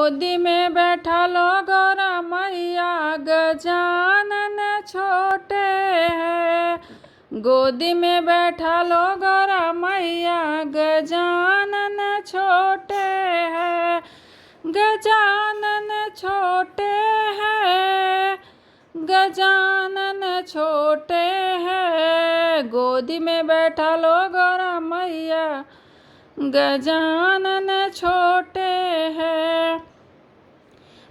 गोदी में बैठा लो गौरा मैया, गजानन छोटे हैं। गोदी में बैठा लो गौरा मैया, गजानन छोटे हैं। गजानन छोटे हैं, गजानन छोटे हैं। गोदी में बैठा लो गौरा मैया, गजानन छोटे हैं।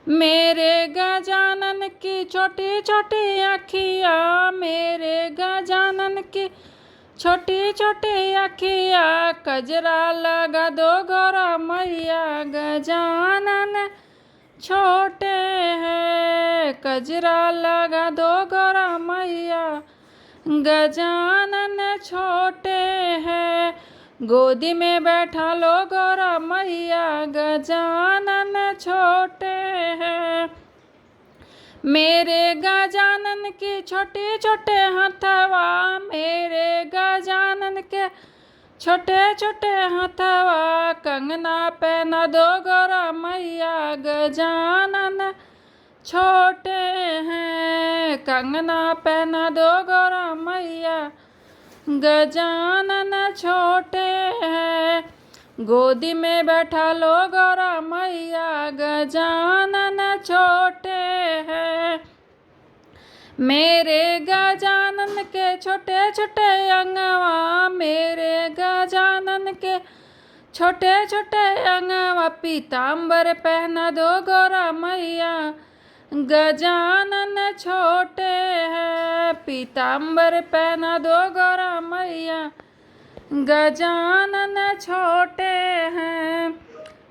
मेरे गजानन की छोटी छोटी अखियाँ, मेरे गजानन की छोटी छोटी अखियाँ, कजरा लगा दो गौरा मैया, गजानन छोटे हैं। कजरा लगा दो गौरा मैया, गजानन छोटे हैं। गोदी में बैठा लो गौरा मैया, गजानन छोटे हैं। मेरे गजानन की छोटे छोटे हथवा, मेरे गजानन के छोटे छोटे हथवा, कंगना पहना दो गौरा मैया, गजानन छोटे हैं। कंगना पहना दो गौरा मैया, गजानन छोटे हैं। गोदी में बैठा लो गौरा मैया, गजानन छोटे हैं। मेरे गजानन के छोटे छोटे अंगवा, मेरे गजानन के छोटे छोटे अंगवा, पीताम्बर पहना दो गौरा मैया, गजानन छोटे हैं। पीताम्बर पहना दो गौरा मैया, गजानन छोटे हैं।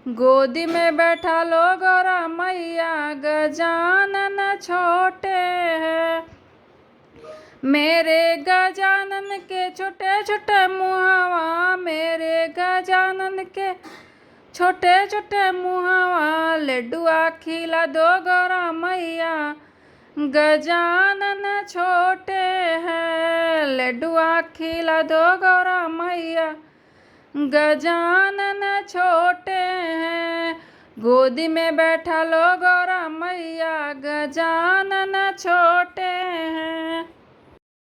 गोदी में बैठा लो गौरा मैया, गजानन छोटे हैं। मेरे गजानन के छोटे छोटे मुहावा, मेरे गजानन के छोटे छोटे मुहावा, लड्डुआ खिला दो गौरा मैया, गजानन छोटे हैं। लड्डुआ खिला दो गौरा मैया, गजानन छोटे हैं। गोदी में बैठा लो गौरा मैया, गजानन छोटे हैं।